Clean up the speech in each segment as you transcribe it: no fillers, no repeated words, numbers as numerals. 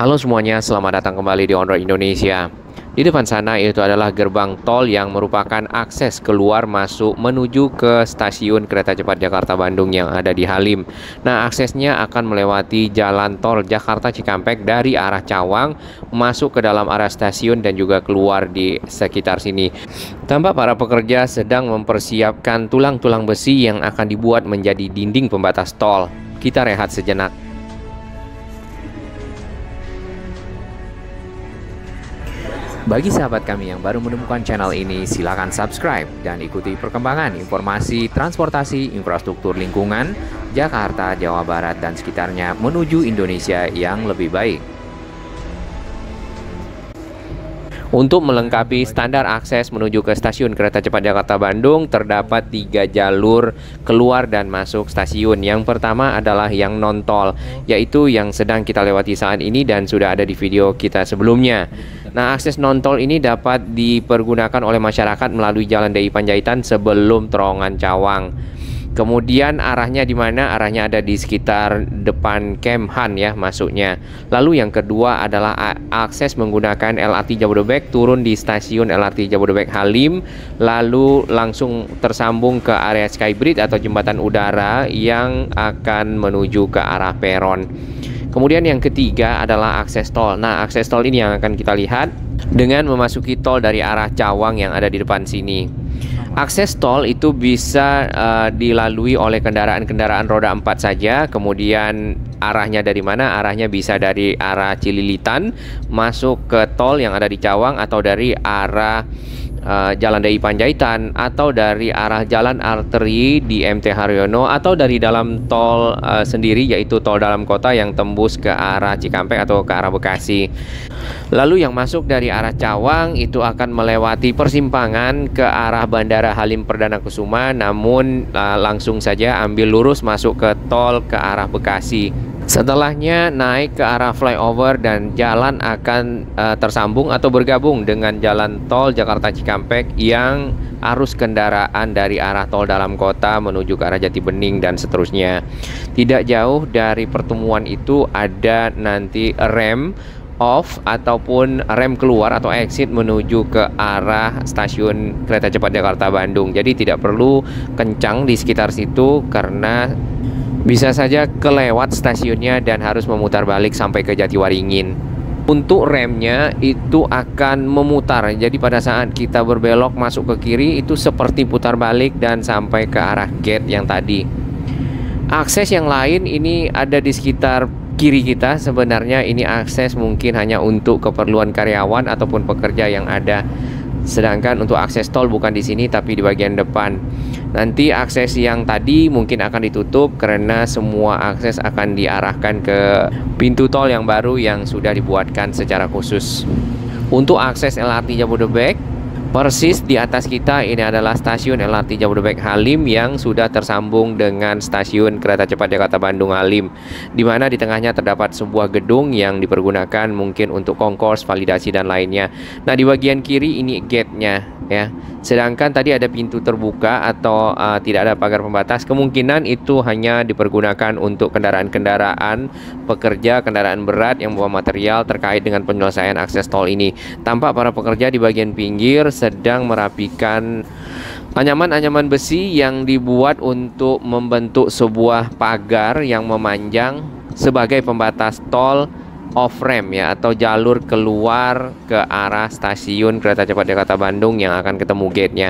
Halo semuanya, selamat datang kembali di On Road Indonesia. Di depan sana itu adalah gerbang tol yang merupakan akses keluar masuk menuju ke stasiun kereta cepat Jakarta Bandung yang ada di Halim. Nah, aksesnya akan melewati jalan tol Jakarta Cikampek dari arah Cawang masuk ke dalam area stasiun dan juga keluar di sekitar sini. Tampak para pekerja sedang mempersiapkan tulang-tulang besi yang akan dibuat menjadi dinding pembatas tol. Kita rehat sejenak. Bagi sahabat kami yang baru menemukan channel ini, silakan subscribe dan ikuti perkembangan informasi transportasi infrastruktur lingkungan Jakarta, Jawa Barat, dan sekitarnya menuju Indonesia yang lebih baik. Untuk melengkapi standar akses menuju ke stasiun kereta cepat Jakarta Bandung, terdapat 3 jalur keluar dan masuk stasiun. Yang pertama adalah yang non-tol, yaitu yang sedang kita lewati saat ini dan sudah ada di video kita sebelumnya. Nah, akses non-tol ini dapat dipergunakan oleh masyarakat melalui Jalan DI Panjaitan sebelum terowongan Cawang. Kemudian arahnya di mana? Arahnya ada di sekitar depan Kemhan ya masuknya. Lalu yang kedua adalah akses menggunakan LRT Jabodebek, turun di stasiun LRT Jabodebek Halim, lalu langsung tersambung ke area Skybridge atau jembatan udara yang akan menuju ke arah peron. Kemudian yang ketiga adalah akses tol. Nah, akses tol ini yang akan kita lihat dengan memasuki tol dari arah Cawang yang ada di depan sini. Akses tol itu bisa dilalui oleh kendaraan-kendaraan roda 4 saja. Kemudian arahnya dari mana? Arahnya bisa dari arah Cililitan masuk ke tol yang ada di Cawang, atau dari arah Jalan DI Panjaitan, atau dari arah jalan arteri di MT Haryono, atau dari dalam tol sendiri, yaitu tol dalam kota yang tembus ke arah Cikampek atau ke arah Bekasi. Lalu yang masuk dari arah Cawang itu akan melewati persimpangan ke arah Bandara Halim Perdana Kusuma, namun langsung saja ambil lurus masuk ke tol ke arah Bekasi. Setelahnya naik ke arah flyover dan jalan akan tersambung atau bergabung dengan jalan tol Jakarta Cikampek yang arus kendaraan dari arah tol dalam kota menuju ke arah Jatibening dan seterusnya. Tidak jauh dari pertemuan itu ada nanti rem off ataupun rem keluar atau exit menuju ke arah stasiun kereta cepat Jakarta Bandung. Jadi tidak perlu kencang di sekitar situ karena bisa saja kelewat stasiunnya dan harus memutar balik sampai ke Jatiwaringin. Untuk remnya itu akan memutar, jadi pada saat kita berbelok masuk ke kiri itu seperti putar balik dan sampai ke arah gate yang tadi. Akses yang lain ini ada di sekitar kiri kita. Sebenarnya ini akses mungkin hanya untuk keperluan karyawan ataupun pekerja yang ada. Sedangkan untuk akses tol bukan di sini tapi di bagian depan. Nanti akses yang tadi mungkin akan ditutup karena semua akses akan diarahkan ke pintu tol yang baru yang sudah dibuatkan secara khusus. Untuk akses LRT Jabodebek, persis di atas kita ini adalah stasiun LRT Jabodebek Halim yang sudah tersambung dengan stasiun kereta cepat Jakarta Bandung Halim, di mana di tengahnya terdapat sebuah gedung yang dipergunakan mungkin untuk koncourse, validasi dan lainnya. Nah, di bagian kiri ini gate-nya ya. Sedangkan tadi ada pintu terbuka atau tidak ada pagar pembatas. Kemungkinan itu hanya dipergunakan untuk kendaraan-kendaraan pekerja, kendaraan berat yang membawa material terkait dengan penyelesaian akses tol ini. Tampak para pekerja di bagian pinggir sedang merapikan anyaman-anyaman besi yang dibuat untuk membentuk sebuah pagar yang memanjang sebagai pembatas tol off-ramp ya, atau jalur keluar ke arah stasiun kereta cepat Jakarta Bandung yang akan ketemu gate-nya.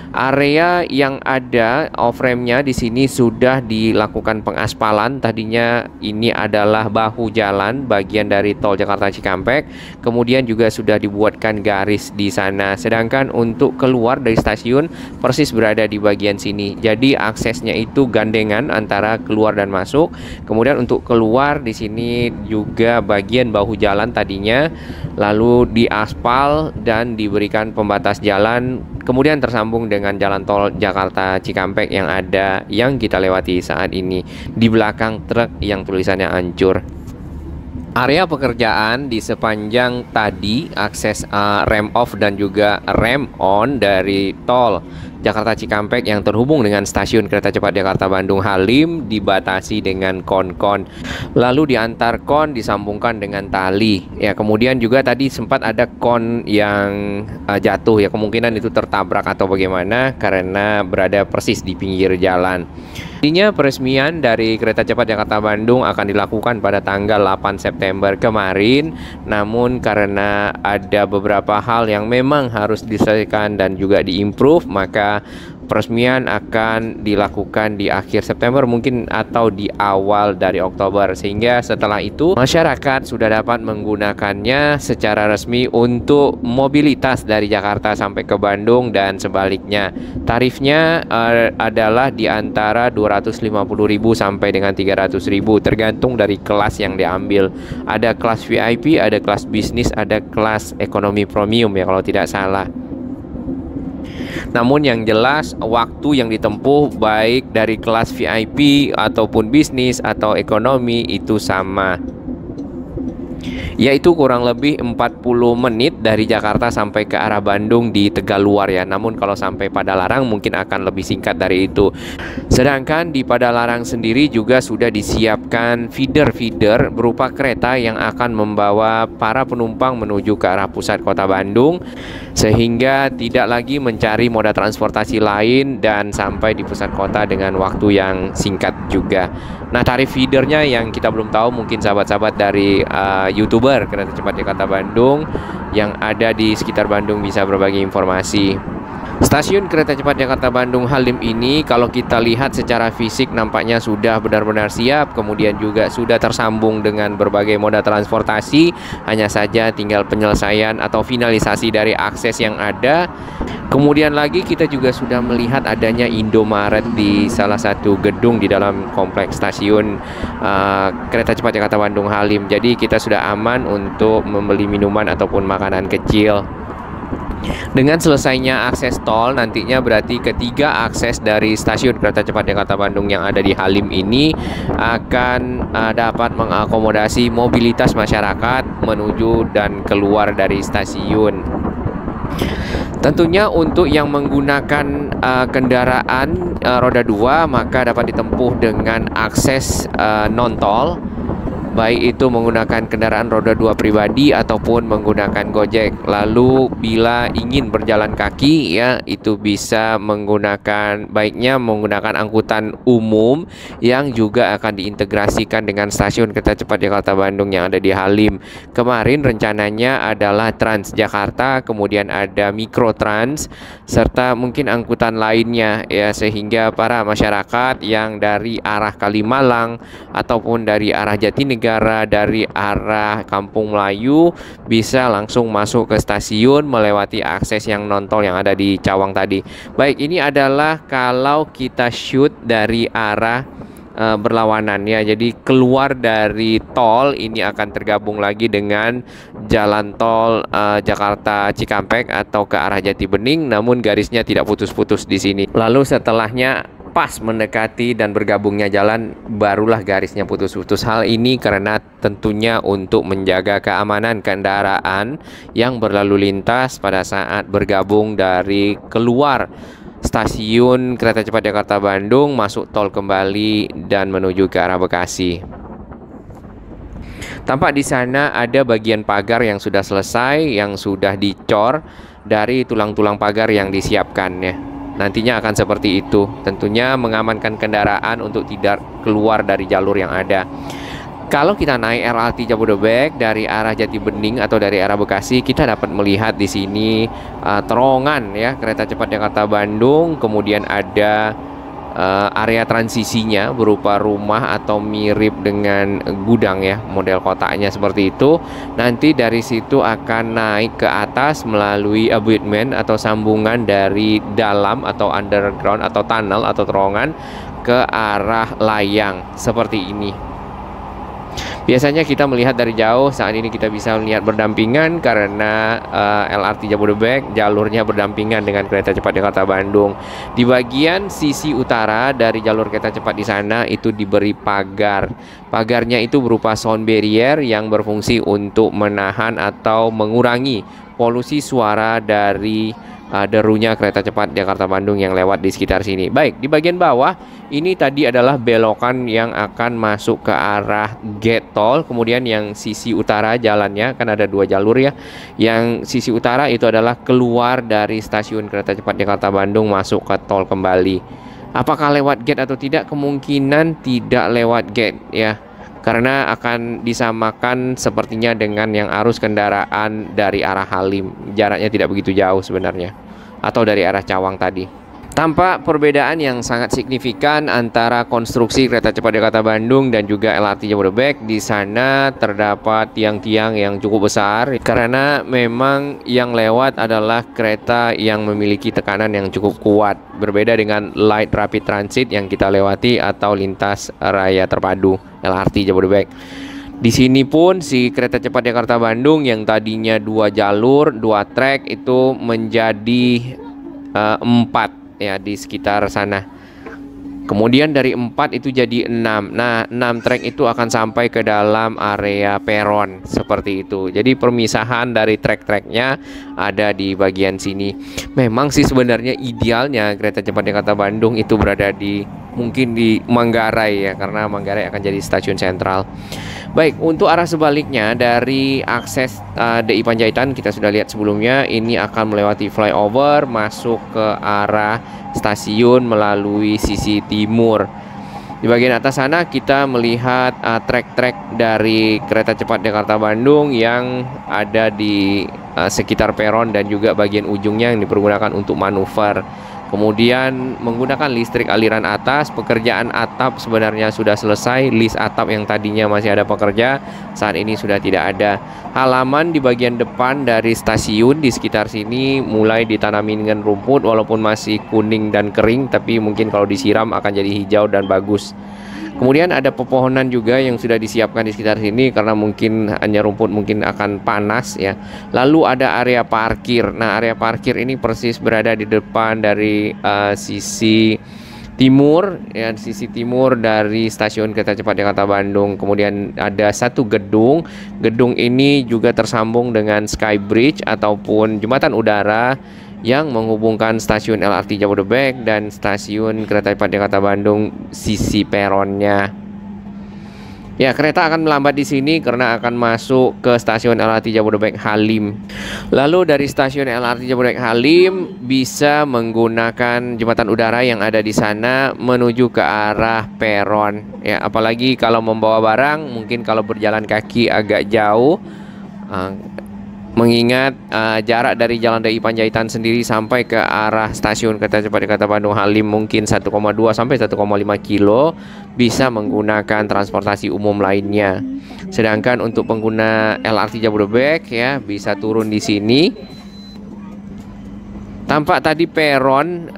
Area yang ada off-ramp-nya di sini sudah dilakukan pengaspalan. Tadinya ini adalah bahu jalan bagian dari tol Jakarta Cikampek. Kemudian juga sudah dibuatkan garis di sana. Sedangkan untuk keluar dari stasiun persis berada di bagian sini. Jadi aksesnya itu gandengan antara keluar dan masuk. Kemudian untuk keluar di sini juga bagian bahu jalan tadinya, lalu diaspal dan diberikan pembatas jalan. Kemudian tersambung dengan jalan tol Jakarta Cikampek yang kita lewati saat ini. Di belakang truk yang tulisannya hancur. Area pekerjaan di sepanjang tadi akses rem off dan juga rem on dari tol Jakarta Cikampek yang terhubung dengan stasiun kereta cepat Jakarta Bandung Halim dibatasi dengan kon-kon. Lalu di antar kon disambungkan dengan tali. Ya, kemudian juga tadi sempat ada kon yang jatuh ya, kemungkinan itu tertabrak atau bagaimana karena berada persis di pinggir jalan. Intinya peresmian dari kereta cepat Jakarta Bandung akan dilakukan pada tanggal 8 September kemarin. Namun karena ada beberapa hal yang memang harus diselesaikan dan juga diimprove, maka peresmian akan dilakukan di akhir September mungkin atau di awal dari Oktober, sehingga setelah itu masyarakat sudah dapat menggunakannya secara resmi untuk mobilitas dari Jakarta sampai ke Bandung dan sebaliknya. Tarifnya adalah di antara 250.000 sampai dengan 300.000 tergantung dari kelas yang diambil. Ada kelas VIP, ada kelas bisnis, ada kelas ekonomi premium ya kalau tidak salah. Namun yang jelas waktu yang ditempuh baik dari kelas VIP ataupun bisnis atau ekonomi itu sama, yaitu kurang lebih 40 menit dari Jakarta sampai ke arah Bandung di Tegaluar ya. Namun kalau sampai Padalarang mungkin akan lebih singkat dari itu. Sedangkan di Padalarang sendiri juga sudah disiapkan feeder-feeder berupa kereta yang akan membawa para penumpang menuju ke arah pusat kota Bandung, sehingga tidak lagi mencari moda transportasi lain dan sampai di pusat kota dengan waktu yang singkat juga. Nah, tarif feedernya yang kita belum tahu, mungkin sahabat-sahabat dari YouTuber kereta cepat Jakarta Bandung yang ada di sekitar Bandung bisa berbagi informasi. Stasiun kereta cepat Jakarta Bandung Halim ini kalau kita lihat secara fisik nampaknya sudah benar-benar siap, kemudian juga sudah tersambung dengan berbagai moda transportasi, hanya saja tinggal penyelesaian atau finalisasi dari akses yang ada. Kemudian lagi kita juga sudah melihat adanya Indomaret di salah satu gedung di dalam kompleks stasiun kereta cepat Jakarta Bandung Halim. Jadi kita sudah aman untuk membeli minuman ataupun makanan kecil. Dengan selesainya akses tol, nantinya berarti ketiga akses dari stasiun kereta cepat Jakarta Bandung yang ada di Halim ini akan dapat mengakomodasi mobilitas masyarakat menuju dan keluar dari stasiun. Tentunya untuk yang menggunakan kendaraan roda 2 maka dapat ditempuh dengan akses non-tol, baik itu menggunakan kendaraan roda 2 pribadi ataupun menggunakan Gojek. Lalu bila ingin berjalan kaki ya, itu bisa baiknya menggunakan angkutan umum yang juga akan diintegrasikan dengan stasiun kereta cepat Jakarta Bandung yang ada di Halim. Kemarin rencananya adalah Transjakarta, kemudian ada Mikrotrans serta mungkin angkutan lainnya ya, sehingga para masyarakat yang dari arah Kalimalang ataupun dari arah Jatinegara, dari arah Kampung Melayu bisa langsung masuk ke stasiun melewati akses yang non-tol yang ada di Cawang tadi. Baik, ini adalah kalau kita shoot dari arah berlawanan ya. Jadi keluar dari tol ini akan tergabung lagi dengan jalan tol Jakarta Cikampek atau ke arah Jati Bening, namun garisnya tidak putus-putus di sini. Lalu setelahnya pas mendekati dan bergabungnya jalan barulah garisnya putus-putus. Hal ini karena tentunya untuk menjaga keamanan kendaraan yang berlalu lintas pada saat bergabung dari keluar stasiun kereta cepat Jakarta Bandung masuk tol kembali dan menuju ke arah Bekasi. Tampak di sana ada bagian pagar yang sudah selesai, yang sudah dicor dari tulang-tulang pagar yang disiapkan ya. Nantinya akan seperti itu, tentunya mengamankan kendaraan untuk tidak keluar dari jalur yang ada. Kalau kita naik LRT Jabodebek dari arah Jati Bening atau dari arah Bekasi, kita dapat melihat di sini terowongan ya kereta cepat Jakarta Bandung, kemudian ada area transisinya berupa rumah atau mirip dengan gudang ya, model kotaknya seperti itu. Nanti dari situ akan naik ke atas melalui abutment atau sambungan dari dalam atau underground atau tunnel atau terowongan ke arah layang seperti ini. Biasanya kita melihat dari jauh, saat ini kita bisa melihat berdampingan karena LRT Jabodebek jalurnya berdampingan dengan kereta cepat Jakarta Bandung. Di bagian sisi utara dari jalur kereta cepat di sana itu diberi pagar. Pagarnya itu berupa sound barrier yang berfungsi untuk menahan atau mengurangi polusi suara dari derunya kereta cepat Jakarta Bandung yang lewat di sekitar sini. Baik, di bagian bawah ini tadi adalah belokan yang akan masuk ke arah gate tol. Kemudian yang sisi utara jalannya kan ada 2 jalur ya. Yang sisi utara itu adalah keluar dari stasiun kereta cepat Jakarta Bandung masuk ke tol kembali. Apakah lewat gate atau tidak? Kemungkinan tidak lewat gate ya, karena akan disamakan sepertinya dengan yang arus kendaraan dari arah Halim. Jaraknya tidak begitu jauh sebenarnya, atau dari arah Cawang tadi. Tampak perbedaan yang sangat signifikan antara konstruksi kereta cepat Jakarta Bandung dan juga LRT Jabodebek. Di sana terdapat tiang-tiang yang cukup besar karena memang yang lewat adalah kereta yang memiliki tekanan yang cukup kuat. Berbeda dengan Light Rapid Transit yang kita lewati atau lintas raya terpadu LRT Jabodebek. Di sini pun si kereta cepat Jakarta Bandung yang tadinya 2 jalur, 2 trek itu menjadi 4 ya di sekitar sana. Kemudian dari 4 itu jadi 6. Nah, 6 trek itu akan sampai ke dalam area peron seperti itu. Jadi permisahan dari trek-treknya ada di bagian sini. Memang sih sebenarnya idealnya kereta cepat Jakarta Bandung itu berada di mungkin di Manggarai ya, karena Manggarai akan jadi stasiun sentral. Baik, untuk arah sebaliknya dari akses DI Panjaitan kita sudah lihat sebelumnya, ini akan melewati flyover masuk ke arah stasiun melalui sisi timur. Di bagian atas sana kita melihat trek-trek dari kereta cepat Jakarta Bandung yang ada di sekitar peron dan juga bagian ujungnya yang dipergunakan untuk manuver. Kemudian menggunakan listrik aliran atas, pekerjaan atap sebenarnya sudah selesai. List atap yang tadinya masih ada pekerja, saat ini sudah tidak ada. Halaman di bagian depan dari stasiun di sekitar sini mulai ditanami dengan rumput, walaupun masih kuning dan kering, tapi mungkin kalau disiram akan jadi hijau dan bagus. Kemudian ada pepohonan juga yang sudah disiapkan di sekitar sini karena mungkin hanya rumput mungkin akan panas ya. Lalu ada area parkir. Nah, area parkir ini persis berada di depan dari sisi timur ya, sisi timur dari stasiun kereta cepat Jakarta Bandung. Kemudian ada satu gedung. Gedung ini juga tersambung dengan Sky Bridge ataupun jembatan udara yang menghubungkan stasiun LRT Jabodebek dan stasiun kereta cepat Jakarta Bandung sisi peronnya. Ya, kereta akan melambat di sini karena akan masuk ke stasiun LRT Jabodebek Halim. Lalu dari stasiun LRT Jabodebek Halim bisa menggunakan jembatan udara yang ada di sana menuju ke arah peron. Ya, apalagi kalau membawa barang, mungkin kalau berjalan kaki agak jauh. Mengingat jarak dari Jalan DI Panjaitan sendiri sampai ke arah stasiun kereta cepat Jakarta Bandung Halim mungkin 1,2 sampai 1,5 kilo, bisa menggunakan transportasi umum lainnya. Sedangkan untuk pengguna LRT Jabodebek ya bisa turun di sini. Tampak tadi peron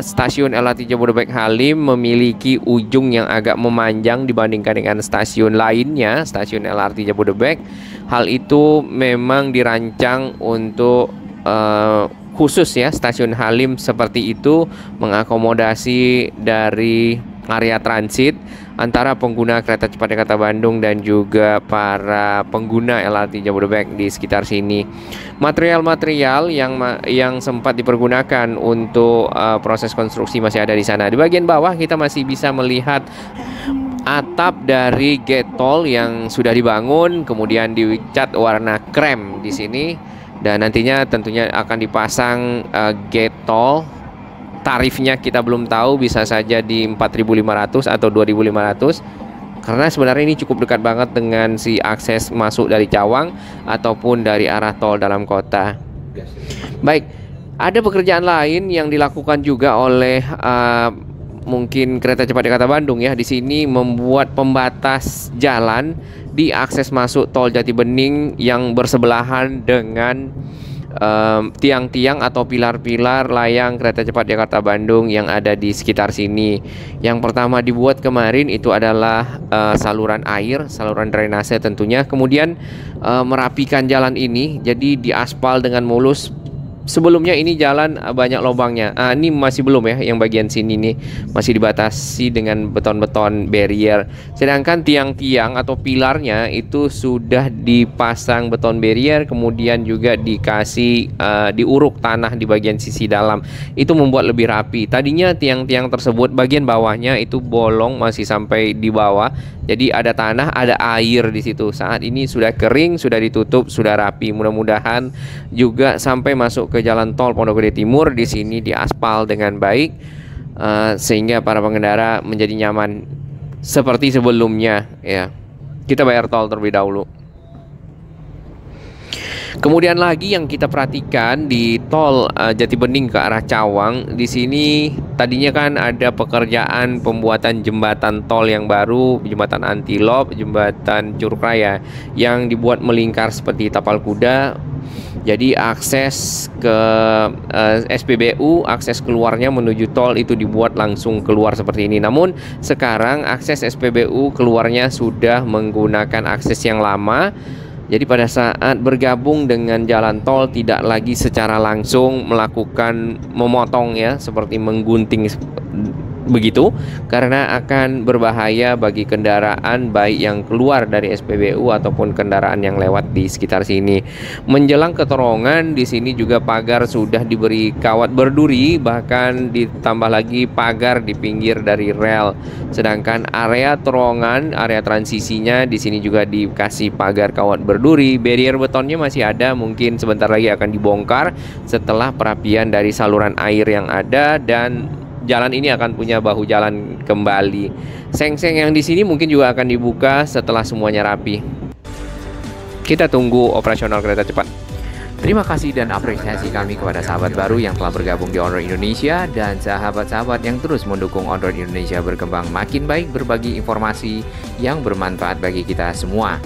stasiun LRT Jabodebek Halim memiliki ujung yang agak memanjang dibandingkan dengan stasiun lainnya, stasiun LRT Jabodebek. Hal itu memang dirancang untuk khusus ya, stasiun Halim seperti itu mengakomodasi dari area transit antara pengguna kereta cepat Jakarta Bandung dan juga para pengguna LRT Jabodebek di sekitar sini. Material-material yang sempat dipergunakan untuk proses konstruksi masih ada di sana. Di bagian bawah kita masih bisa melihat atap dari gate tol yang sudah dibangun, kemudian dicat warna krem di sini, dan nantinya tentunya akan dipasang gate tol. Tarifnya kita belum tahu, bisa saja di 4.500 atau 2.500 karena sebenarnya ini cukup dekat banget dengan si akses masuk dari Cawang ataupun dari arah tol dalam kota. Baik, ada pekerjaan lain yang dilakukan juga oleh mungkin kereta cepat Jakarta Bandung ya. Di sini membuat pembatas jalan di akses masuk tol Jati Bening yang bersebelahan dengan tiang-tiang atau pilar-pilar layang kereta cepat Jakarta Bandung yang ada di sekitar sini. Yang pertama dibuat kemarin itu adalah saluran air, saluran drainase tentunya. Kemudian merapikan jalan ini, jadi diaspal dengan mulus Sebelumnya ini jalan banyak lubangnya. Ini masih belum ya, yang bagian sini nih masih dibatasi dengan beton-beton barrier. Sedangkan tiang-tiang atau pilarnya itu sudah dipasang beton barrier, kemudian juga dikasih diuruk tanah di bagian sisi dalam. Itu membuat lebih rapi. Tadinya tiang-tiang tersebut bagian bawahnya itu bolong masih sampai di bawah. Jadi ada tanah, ada air di situ. Saat ini sudah kering, sudah ditutup, sudah rapi. Mudah-mudahan juga sampai masuk ke jalan tol Pondok Gede Timur di sini diaspal dengan baik, sehingga para pengendara menjadi nyaman seperti sebelumnya ya. Kita bayar tol terlebih dahulu. Kemudian lagi yang kita perhatikan di tol Jatibening ke arah Cawang, di sini tadinya kan ada pekerjaan pembuatan jembatan tol yang baru, jembatan Antilop, jembatan Curug Raya yang dibuat melingkar seperti tapal kuda. Jadi akses ke SPBU, akses keluarnya menuju tol itu dibuat langsung keluar seperti ini. Namun sekarang akses SPBU keluarnya sudah menggunakan akses yang lama. Jadi pada saat bergabung dengan jalan tol tidak lagi secara langsung melakukan memotong ya, seperti menggunting begitu, karena akan berbahaya bagi kendaraan baik yang keluar dari SPBU ataupun kendaraan yang lewat di sekitar sini. Menjelang ke terowongan di sini juga pagar sudah diberi kawat berduri, bahkan ditambah lagi pagar di pinggir dari rel. Sedangkan area terowongan, area transisinya di sini juga dikasih pagar kawat berduri. Barrier betonnya masih ada, mungkin sebentar lagi akan dibongkar setelah perapian dari saluran air yang ada, dan jalan ini akan punya bahu jalan kembali. Seng-seng yang di sini mungkin juga akan dibuka setelah semuanya rapi. Kita tunggu operasional kereta cepat. Terima kasih dan apresiasi kami kepada sahabat baru yang telah bergabung di On-Road Indonesia dan sahabat-sahabat yang terus mendukung On-Road Indonesia berkembang makin baik, berbagi informasi yang bermanfaat bagi kita semua.